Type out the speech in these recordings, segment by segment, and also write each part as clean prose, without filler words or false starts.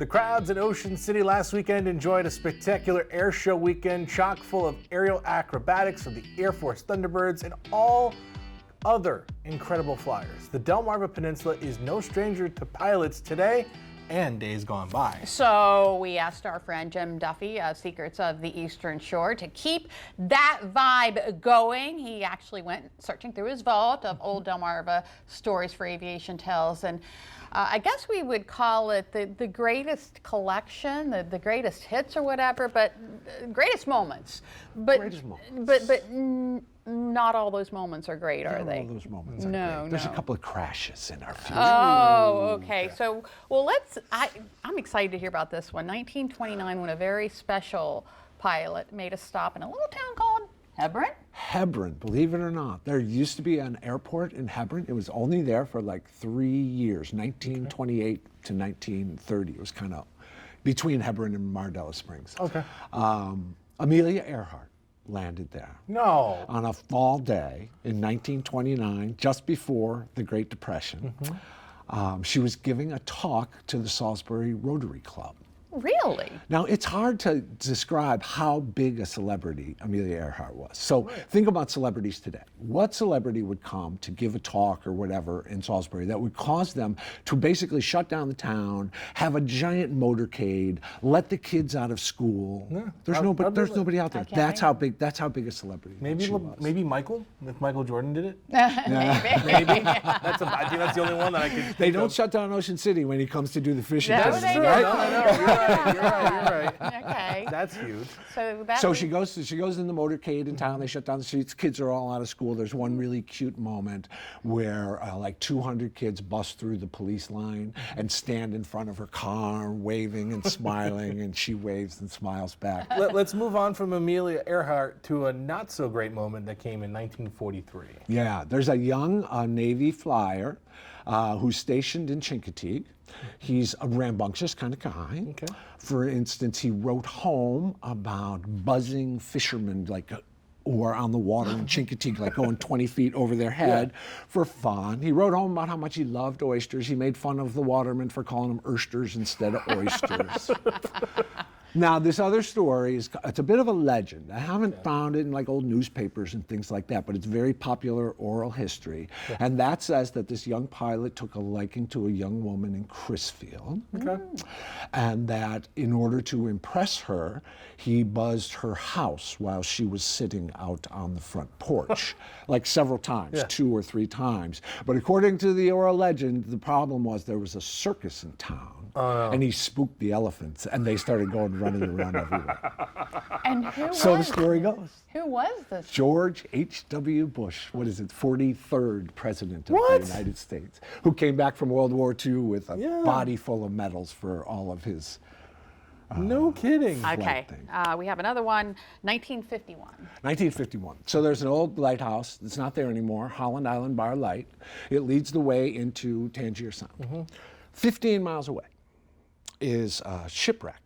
The crowds at Ocean City last weekend enjoyed a spectacular air show weekend chock full of aerial acrobatics of the Air Force Thunderbirds and all other incredible flyers. The Delmarva Peninsula is no stranger to pilots today and days gone by. So we asked our friend Jim Duffy of Secrets of the Eastern Shore to keep that vibe going. He actually went searching through his vault of old Delmarva stories for Aviation Tales, and I guess we would call it the greatest collection, the greatest hits or whatever, but greatest moments. Greatest moments. But not all those moments are great, are they? Not all those moments are No, great. There's no. a couple of crashes in our future. Oh, okay. So, well, I'm excited to hear about this one. 1929, when a very special pilot made a stop in a little town called Hebron. Hebron, believe it or not. There used to be an airport in Hebron. It was only there for like 3 years, 1928 to 1930. It was kind of between Hebron and Mardella Springs. Okay. Amelia Earhart landed there. No. On a fall day in 1929, just before the Great Depression. She was giving a talk to the Salisbury Rotary Club. Really? Now, it's hard to describe how big a celebrity Amelia Earhart was. So think about celebrities today. What celebrity would come to give a talk or whatever in Salisbury that would cause them to basically shut down the town, have a giant motorcade, let the kids out of school? Yeah. There's nobody out there. That's how big a celebrity she was. Maybe Michael, if Michael Jordan did it. Maybe. I think that's the only one that I could. They don't shut down Ocean City when he comes to do the fishing. No, business, they don't. right? No, you're right. Okay. That's huge. So she goes in the motorcade in town. They shut down the streets. Kids are all out of school. There's one really cute moment where like 200 kids bust through the police line and stand in front of her car, waving and smiling, and she waves and smiles back. Let's move on from Amelia Earhart to a not so great moment that came in 1943. Yeah, there's a young Navy flyer who's stationed in Chincoteague. He's a rambunctious kind of guy. Okay. For instance, he wrote home about buzzing fishermen who are on the water in Chincoteague, like going 20 feet over their head for fun. He wrote home about how much he loved oysters. He made fun of the watermen for calling them oysters instead of oysters. Now, this other story it's a bit of a legend. I haven't found it in like old newspapers and things like that, but it's very popular oral history. And that says that this young pilot took a liking to a young woman in Crisfield. Okay. And that in order to impress her, he buzzed her house while she was sitting out on the front porch, like several times, 2 or 3 times. But according to the oral legend, the problem was there was a circus in town. And he spooked the elephants, and they started running around everywhere. And who So the was story this? goes. Who was this? George H.W. Bush, 43rd president of What? the United States, who came back from World War II with a body full of medals for all of his No kidding. Okay, thing. we have another one, 1951. 1951. So there's an old lighthouse that's not there anymore, Holland Island Bar Light. It leads the way into Tangier Sound. 15 miles away is a shipwreck.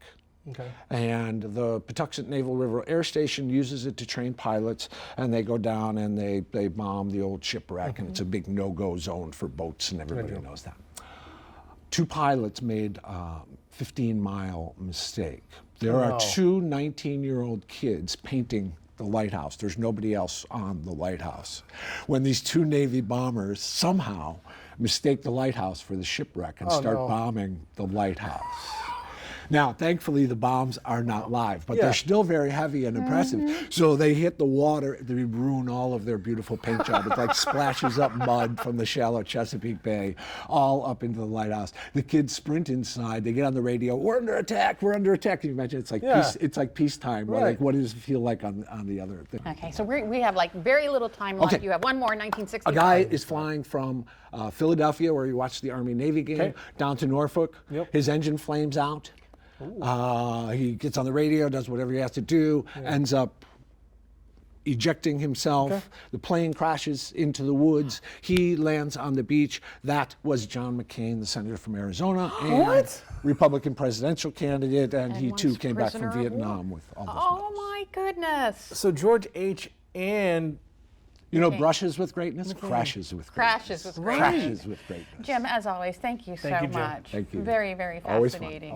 Okay. And the Patuxent Naval River Air Station uses it to train pilots, and they go down and they bomb the old shipwreck, and it's a big no-go zone for boats, and everybody knows that. 2 pilots made a 15-mile mistake. There are 2 19-year-old kids painting the lighthouse. There's nobody else on the lighthouse. When these 2 Navy bombers somehow mistake the lighthouse for the shipwreck and start bombing the lighthouse. Now, thankfully, the bombs are not live, but they're still very heavy and impressive. So they hit the water, they ruin all of their beautiful paint job. It like splashes up mud from the shallow Chesapeake Bay all up into the lighthouse. The kids sprint inside, they get on the radio, we're under attack, we're under attack. Can you imagine? It's like it's like peacetime. Right. Like, what does it feel like on the other thing? Okay, so we have like very little time left. You have one more, 1965. A guy is flying from Philadelphia, where he watched the Army-Navy game, down to Norfolk. His engine flames out. He gets on the radio, does whatever he has to do, ends up ejecting himself. The plane crashes into the woods. He lands on the beach. That was John McCain, the senator from Arizona, and Republican presidential candidate, and he too came back from Vietnam with all those medals. Oh my goodness. So George H. and You know, brushes with greatness, crashes with greatness. Crashes with greatness. Crashes with greatness. Jim, as always, thank you so you, Jim. much. Thank you. Very, very Always fun. fascinating.